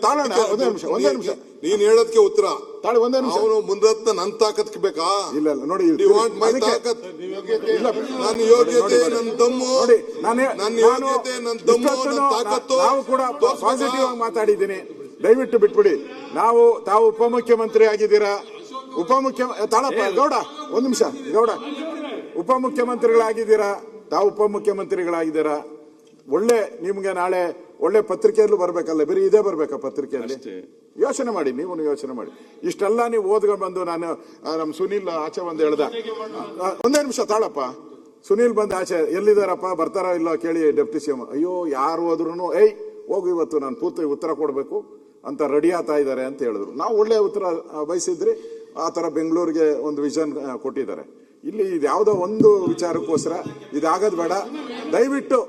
ತಾಳಣ್ಣ ಒಂದೇ ನಿಮಿಷ ನೀನ್ ಹೇಳೋದಕ್ಕೆ ಉತ್ತರ ತಾಳಿ ಒಂದೇ ನಿಮಿಷ. ಅವನು ಮುಂದತ್ತ ನನ್ ತಾಕತ್ ಬೇಕಾ? ಇಲ್ಲ ನೋಡಿ, ಮೈ ತಾಕತ್, ನನ್ನ ಯೋಗ್ಯತೆ, ನನ್ನ ದಮ್ಮು, ನನ್ನ ಯೋಗ್ಯತೆ, ನನ್ನ ದಮ್ಮು, ನನ್ನ ತಾಕತ್ತು ನಾವು ಕೂಡ ಪಾಸಿಟಿವ್ ಆಗಿ ಮಾತಾಡಿದ್ದೀನಿ. ದಯವಿಟ್ಟು ಬಿಟ್ಬಿಡಿ. ತಾವು ಉಪಮುಖ್ಯಮಂತ್ರಿ ಆಗಿದ್ದೀರಾ. ತಾಳಪ್ಪ ಗೌಡ ಒಂದ್ ನಿಮಿಷ. ಗೌಡ ಉಪಮುಖ್ಯಮಂತ್ರಿಗಳಾಗಿದ್ದೀರಾ. ತಾವು ಉಪಮುಖ್ಯಮಂತ್ರಿಗಳಾಗಿದ್ದೀರಾ. ಒಳ್ಳೆ ನಿಮ್ಗೆ ನಾಳೆ ಒಳ್ಳೆ ಪತ್ರಿಕೆಯಲ್ಲೂ ಬರ್ಬೇಕಲ್ಲ, ಬರೀ ಇದೇ ಬರ್ಬೇಕಾ ಪತ್ರಿಕೆಯಲ್ಲಿ? ಯೋಚನೆ ಮಾಡಿ, ನೀವು ಯೋಚನೆ ಮಾಡಿ. ಇಷ್ಟೆಲ್ಲ ನೀವು ಓದ್ಕೊಂಡು ಬಂದು ನಮ್ ಸುನೀಲ್ ಆಚೆ ಬಂದು ಹೇಳ್ದ. ಒಂದೇ ನಿಮಿಷ ತಾಳಪ್ಪ. ಸುನೀಲ್ ಬಂದು ಆಚೆ ಎಲ್ಲಿದಾರಪ್ಪ, ಬರ್ತಾರ ಇಲ್ಲ ಕೇಳಿ ಡೆಪ್ಟಿ ಸಿಎಂ. ಅಯ್ಯೋ ಯಾರು ಹೋದ್ರು ಹೋಗು ಇವತ್ತು ನಾನು ಉತ್ತರ ಕೊಡ್ಬೇಕು ಅಂತ ರೆಡಿ ಆಗ್ತಾ ಇದ್ದಾರೆ ಅಂತ ಹೇಳಿದ್ರು. ನಾವು ಒಳ್ಳೆ ಉತ್ತರ ಬಯಸಿದ್ರಿ. ಆ ತರ ಬೆಂಗಳೂರಿಗೆ ಒಂದು ವಿಷನ್ ಕೊಟ್ಟಿದ್ದಾರೆ. ಇಲ್ಲಿ ಇದ್ಯಾವುದೋ ಒಂದು ವಿಚಾರಕ್ಕೋಸ್ಕರ ಇದಾಗದ್ ಬೇಡ. ದಯವಿಟ್ಟು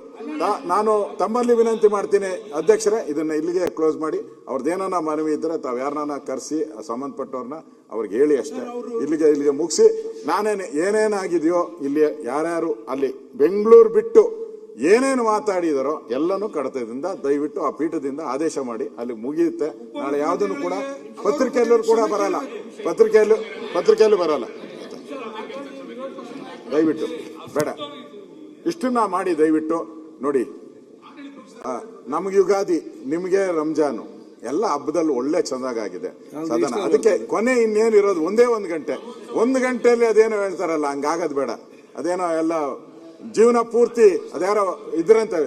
ನಾನು ತಮ್ಮಲ್ಲಿ ವಿನಂತಿ ಮಾಡ್ತೀನಿ ಅಧ್ಯಕ್ಷರೇ, ಇದನ್ನ ಇಲ್ಲಿಗೆ ಕ್ಲೋಸ್ ಮಾಡಿ. ಅವ್ರದ್ದೇನ ಮನವಿ ಇದ್ರೆ ತಾವ್ ಯಾರನ್ನ ಕರೆಸಿ ಸಂಬಂಧಪಟ್ಟವ್ರನ್ನ ಅವ್ರಿಗೆ ಹೇಳಿ ಅಷ್ಟೇ. ಇಲ್ಲಿಗೆ ಮುಗಿಸಿ. ಏನೇನಾಗಿದೆಯೋ ಇಲ್ಲಿ ಯಾರ್ಯಾರು ಅಲ್ಲಿ ಬೆಂಗಳೂರು ಬಿಟ್ಟು ಏನೇನು ಮಾತಾಡಿದಾರೋ ಎಲ್ಲನೂ ಕಡತದಿಂದ ದಯವಿಟ್ಟು ಆ ಪೀಠದಿಂದ ಆದೇಶ ಮಾಡಿ ಅಲ್ಲಿ ಮುಗಿಯುತ್ತೆ. ನಾಳೆ ಯಾವುದನ್ನು ಕೂಡ ಪತ್ರಿಕೆಯಲ್ಲೂ ಕೂಡ ಬರಲ್ಲ, ಪತ್ರಿಕೆಯಲ್ಲೂ ಬರಲ್ಲ. ದಯವಿಟ್ಟು ಬೇಡ, ಇಷ್ಟನ್ನ ಮಾಡಿ ದಯವಿಟ್ಟು ನೋಡಿ. ನಮ್ಗೆ ಯುಗಾದಿ, ನಿಮ್ಗೆ ರಂಜಾನು, ಎಲ್ಲ ಹಬ್ಬದಲ್ಲಿ ಒಳ್ಳೆ ಚಂದಾಗಿದೆ ಸದನ. ಅದಕ್ಕೆ ಕೊನೆ ಇನ್ನೇನಿರೋದು ಒಂದೇ 1 ಗಂಟೆ. 1 ಗಂಟೆಯಲ್ಲಿ ಅದೇನೋ ಹೇಳ್ತಾರಲ್ಲ, ಹಂಗಾಗದ್ ಬೇಡ. ಅದೇನೋ ಎಲ್ಲ ಜೀವನ ಪೂರ್ತಿ ಅದ್ಯಾರೋ ಇದ್ರಂತೆ